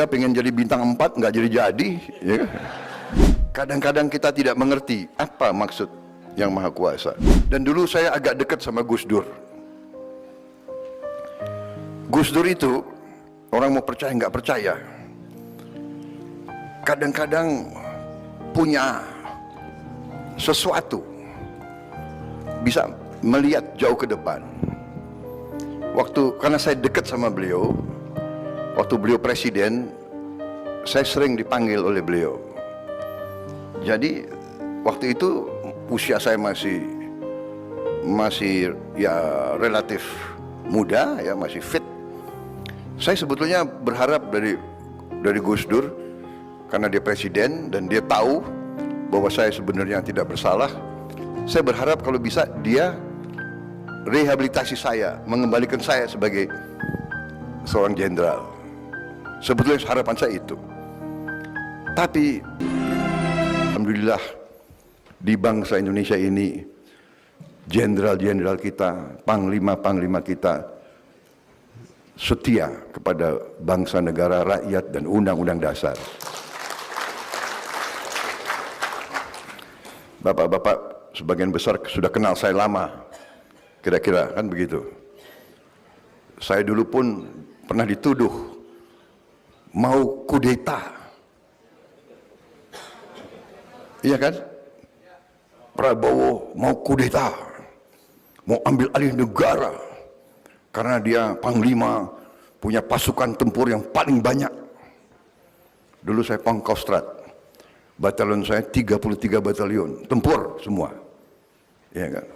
Ya pengen jadi bintang 4 nggak jadi ya. Kadang-kadang kita tidak mengerti apa maksud Yang Maha Kuasa. Dan dulu saya agak dekat sama Gus Dur. Gus Dur itu orang mau percaya nggak percaya, kadang-kadang punya sesuatu, bisa melihat jauh ke depan. Karena saya dekat sama beliau, waktu beliau presiden, saya sering dipanggil oleh beliau. Jadi waktu itu usia saya masih ya relatif muda, ya masih fit. Saya sebetulnya berharap dari Gus Dur, karena dia presiden dan dia tahu bahwa saya sebenarnya tidak bersalah. Saya berharap kalau bisa dia rehabilitasi saya, mengembalikan saya sebagai seorang jenderal. Sebetulnya harapan saya itu. Tapi alhamdulillah di bangsa Indonesia ini, jenderal-jenderal kita, panglima-panglima kita setia kepada bangsa, negara, rakyat, dan undang-undang dasar. Bapak-bapak sebagian besar sudah kenal saya lama, kira-kira kan begitu. Saya dulu pun pernah dituduh mau kudeta, iya kan? Prabowo mau kudeta, mau ambil alih negara, karena dia panglima, punya pasukan tempur yang paling banyak. Dulu saya Pangkostrat, batalion saya 33 batalion, tempur semua, ya kan?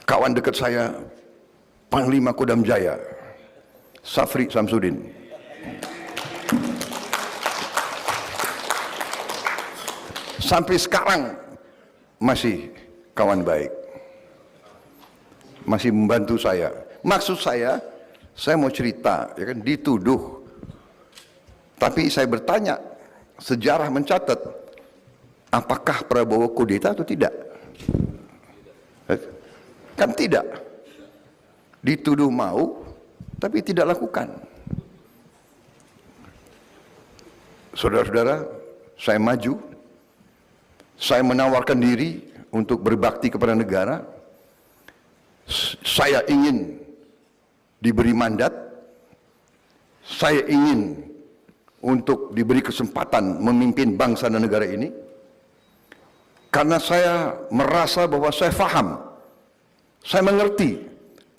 Kawan dekat saya, Panglima Kodam Jaya, Safri Samsudin. Sampai sekarang masih kawan baik, masih membantu saya. Maksud saya mau cerita, ya kan, dituduh. Tapi saya bertanya, sejarah mencatat, apakah Prabowo kudeta atau tidak? Kan tidak. Dituduh mau, tapi tidak lakukan. Saudara-saudara, saya maju, saya menawarkan diri untuk berbakti kepada negara. Saya ingin diberi mandat, saya ingin untuk diberi kesempatan memimpin bangsa dan negara ini, karena saya merasa bahwa saya faham, saya mengerti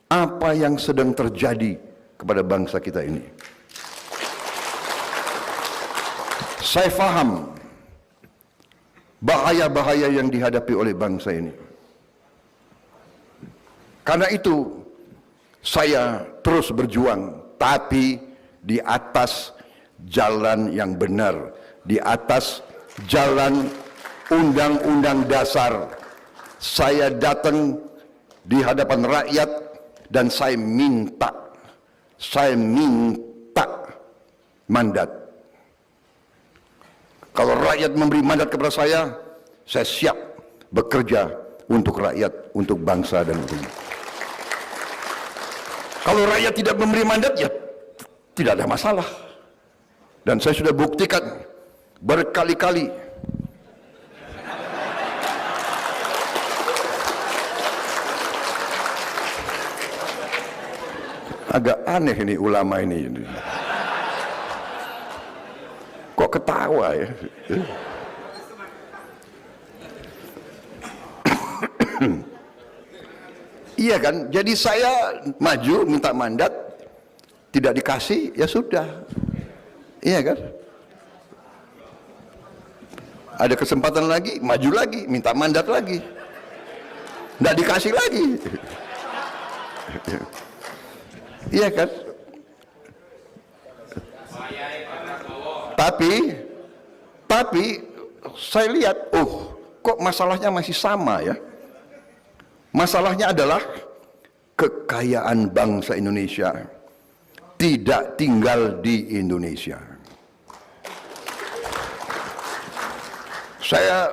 apa yang sedang terjadi kepada bangsa kita ini. Saya faham bahaya-bahaya yang dihadapi oleh bangsa ini. Karena itu saya terus berjuang, tapi di atas jalan yang benar, di atas jalan undang-undang dasar. Saya datang di hadapan rakyat dan saya minta mandat. Kalau rakyat memberi mandat kepada saya siap bekerja untuk rakyat, untuk bangsa dan negara. Kalau rakyat tidak memberi mandat, ya tidak ada masalah. Dan saya sudah buktikan berkali-kali. Agak aneh ini ulama ini. Kok ketawa ya? Iya kan? Jadi saya maju minta mandat, tidak dikasih, ya sudah. Iya kan? Ada kesempatan lagi, maju lagi, minta mandat lagi, tidak dikasih lagi. Iya kan? Tapi saya lihat, kok masalahnya masih sama ya? Masalahnya adalah kekayaan bangsa Indonesia tidak tinggal di Indonesia. Saya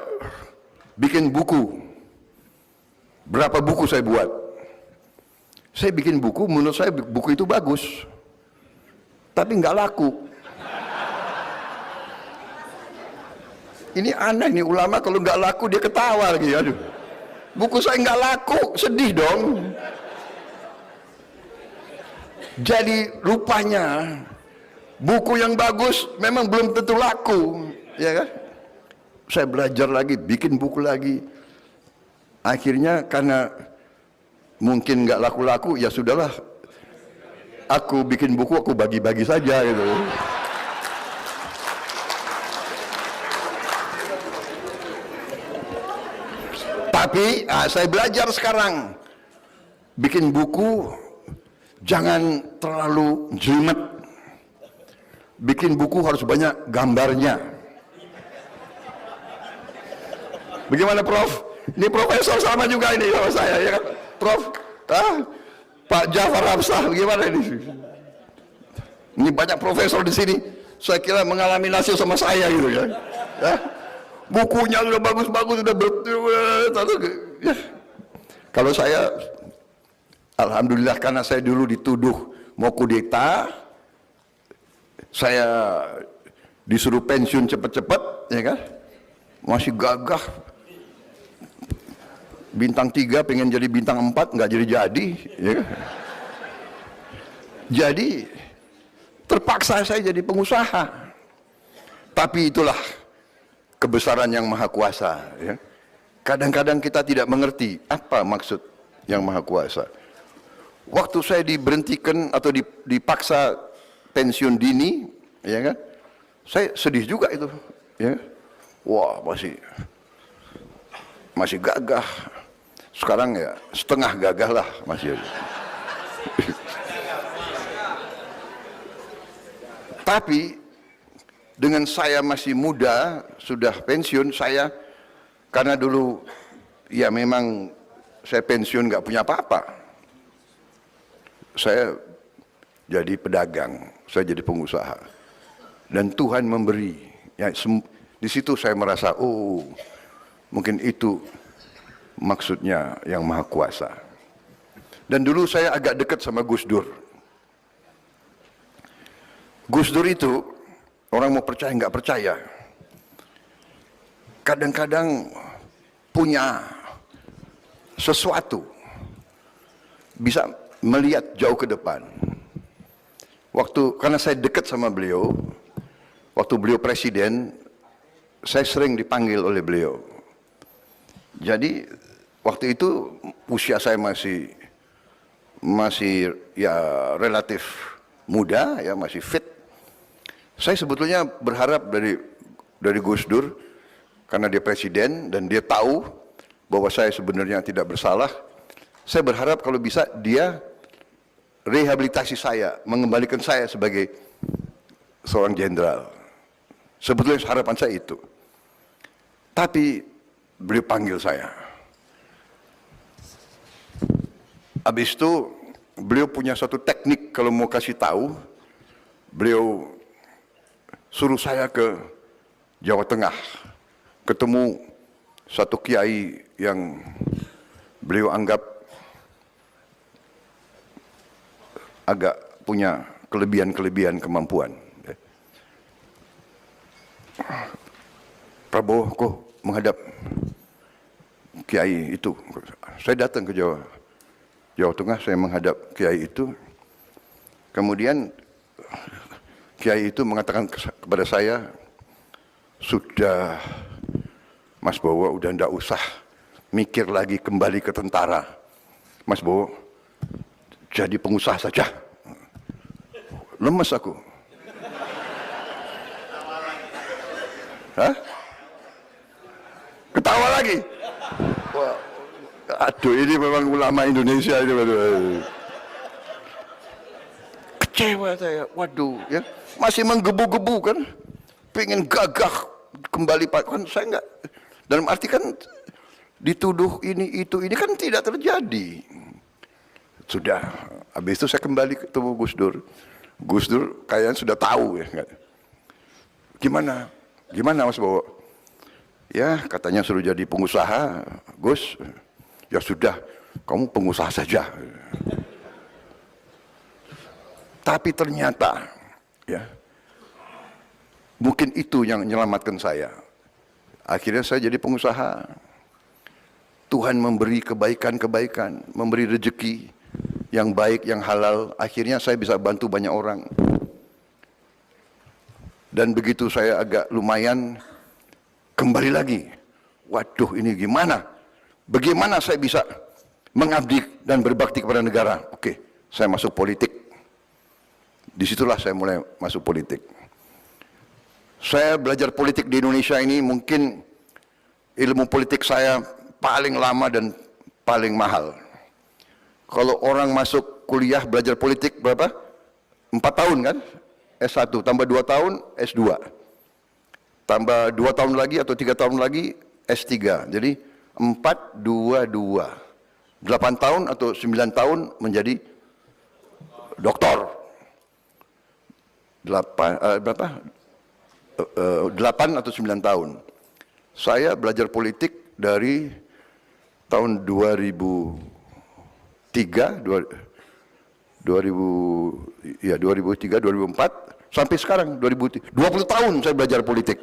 bikin buku. Berapa buku saya buat? Saya bikin buku, menurut saya buku itu bagus. tapi nggak laku. Ini aneh nih, ulama kalau nggak laku dia ketawa lagi. Aduh, buku saya nggak laku, sedih dong. Jadi rupanya buku yang bagus memang belum tentu laku, ya kan? Saya belajar lagi, bikin buku lagi. Akhirnya karena mungkin nggak laku-laku, ya sudahlah. Aku bikin buku, aku bagi-bagi saja gitu. Tapi saya belajar sekarang bikin buku jangan terlalu jelimet. Bikin buku harus banyak gambarnya. Bagaimana Prof? Ini profesor sama juga ini sama saya, ya kan? Prof, Pak Jafar Hafsah, bagaimana ini? Ini banyak profesor di sini. Saya kira mengalami nasib sama saya gitu ya. Bukunya sudah bagus-bagus, sudah ya. Kalau saya, alhamdulillah karena saya dulu dituduh mau kudeta, saya disuruh pensiun cepat-cepat, ya kan? Masih gagah. Bintang 3 pengen jadi bintang 4, nggak jadi-jadi, ya kan? Jadi terpaksa saya jadi pengusaha. Tapi itulah kebesaran yang maha kuasa, ya. Kadang-kadang kita tidak mengerti apa maksud yang maha kuasa. Waktu saya diberhentikan atau dipaksa pensiun dini, ya kan? Saya sedih juga itu, ya. Wah, masih gagah. Sekarang ya setengah gagah lah masih. Tapi dengan saya masih muda, sudah pensiun, saya karena dulu ya memang saya pensiun nggak punya apa-apa. Saya jadi pedagang, saya jadi pengusaha. Dan Tuhan memberi. Ya, di situ saya merasa, oh, mungkin itu maksudnya yang maha kuasa. Dan dulu saya agak dekat sama Gus Dur. Gus Dur itu, orang mau percaya nggak percaya, kadang-kadang punya sesuatu, bisa melihat jauh ke depan. Karena saya dekat sama beliau, waktu beliau presiden, saya sering dipanggil oleh beliau. Jadi waktu itu usia saya masih ya relatif muda, ya masih fit. Saya sebetulnya berharap dari Gus Dur, karena dia presiden dan dia tahu bahwa saya sebenarnya tidak bersalah. Saya berharap kalau bisa dia rehabilitasi saya, mengembalikan saya sebagai seorang jenderal. Sebetulnya harapan saya itu. Tapi beliau panggil saya. Habis itu beliau punya satu teknik kalau mau kasih tahu. Beliau suruh saya ke Jawa Tengah, ketemu satu kiai yang beliau anggap agak punya kelebihan kemampuan. Prabowo kok menghadap kiai itu. Saya datang ke Jawa Tengah, saya menghadap kiai itu. Kemudian kiai itu mengatakan kepada saya, sudah Mas Bowo, udah ndak usah mikir lagi kembali ke tentara. Mas Bowo, jadi pengusaha saja. Lemes aku. Hah? Ketawa lagi. Wah, aduh, ini memang ulama Indonesia ini. Kecewa saya, waduh, ya masih menggebu-gebu kan, pengen gagah kembali kan saya enggak. Dalam arti kan dituduh ini kan tidak terjadi. Sudah, habis itu saya kembali ketemu Gus Dur. Gus Dur kayaknya sudah tahu ya. Gimana Mas Bowo? Ya katanya suruh jadi pengusaha, Gus. Ya sudah, kamu pengusaha saja. Tapi ternyata Ya. Mungkin itu yang menyelamatkan saya. Akhirnya saya jadi pengusaha. Tuhan memberi kebaikan-kebaikan, memberi rezeki yang baik, yang halal. Akhirnya saya bisa bantu banyak orang. Dan begitu saya agak lumayan, kembali lagi. Waduh, ini gimana? Bagaimana saya bisa mengabdi dan berbakti kepada negara? Oke, saya masuk politik. Disitulah saya mulai masuk politik. Saya belajar politik di Indonesia ini mungkin ilmu politik saya paling lama dan paling mahal. Kalau orang masuk kuliah belajar politik berapa? 4 tahun kan? S1, tambah 2 tahun S2. Tambah 2 tahun lagi atau 3 tahun lagi S3. Jadi 4, 2, 2. 8 tahun atau 9 tahun menjadi doktor. 8 atau 9 tahun. Saya belajar politik dari tahun 2003, 2004 sampai sekarang 20 tahun saya belajar politik.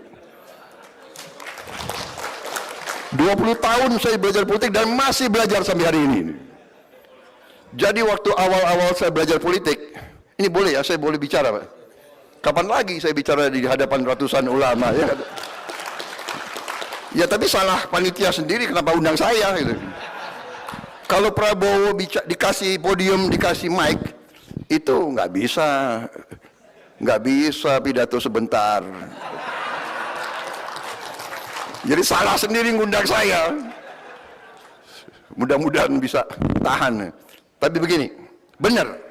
20 tahun saya belajar politik dan masih belajar sampai hari ini. Jadi waktu awal-awal saya belajar politik, ini boleh ya, saya boleh bicara, Pak? Kapan lagi saya bicara di hadapan ratusan ulama, ya? Ya tapi salah panitia sendiri, kenapa undang saya gitu. Kalau Prabowo dikasih podium, dikasih mic, itu nggak bisa pidato sebentar. Jadi salah sendiri ngundang saya. Mudah-mudahan bisa tahan. Tapi begini, benar.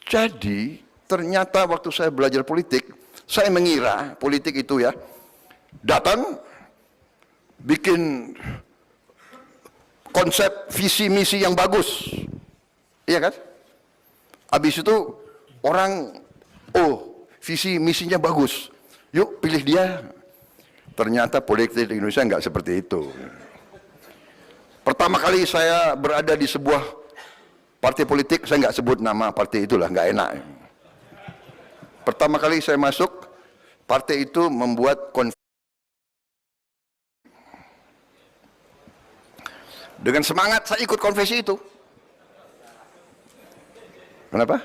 Jadi ternyata waktu saya belajar politik, saya mengira politik itu ya, datang, bikin konsep visi misi yang bagus, iya kan? Habis itu orang, oh visi misinya bagus, yuk pilih dia. Ternyata politik di Indonesia nggak seperti itu. Pertama kali saya berada di sebuah partai politik, saya nggak sebut nama partai itulah, nggak enak. Pertama kali saya masuk, partai itu membuat dengan semangat saya ikut konvensi itu. Kenapa?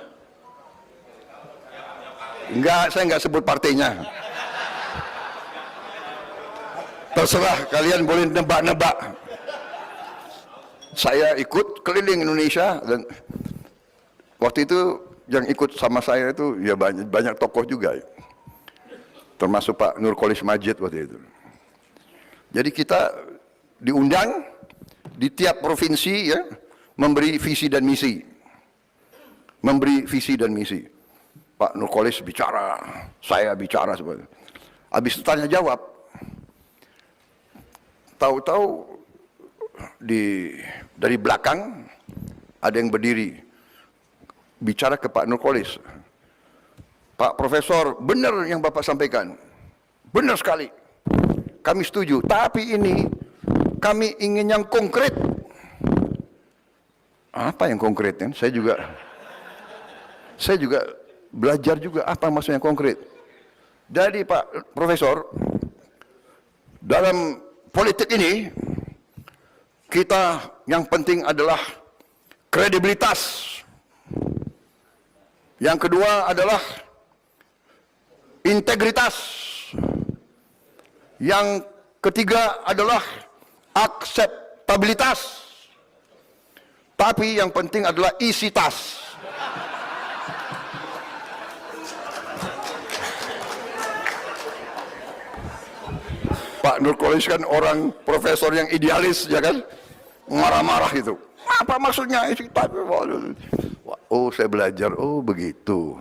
Enggak, saya enggak sebut partainya. Terserah, kalian boleh nebak-nebak. Saya ikut keliling Indonesia dan waktu itu yang ikut sama saya itu ya banyak tokoh juga, termasuk Pak Nurkolis Majid waktu itu. Jadi kita diundang di tiap provinsi ya, memberi visi dan misi, Pak Nurkolis bicara, saya bicara sebagainya. Habis itu tanya jawab. Tahu-tahu dari belakang ada yang berdiri bicara ke Pak Nurkolis. Pak Profesor, benar yang Bapak sampaikan. Benar sekali. Kami setuju. Tapi ini kami ingin yang konkret. Apa yang konkret? Kan? Saya juga belajar juga apa maksudnya konkret. Jadi Pak Profesor, dalam politik ini kita yang penting adalah kredibilitas. Yang kedua adalah integritas. Yang ketiga adalah akseptabilitas. Tapi yang penting adalah isi tas. Pak Nurkolis kan orang profesor yang idealis, ya kan? Marah-marah itu. Apa maksudnya isi tas? Oh, saya belajar. Oh, begitu.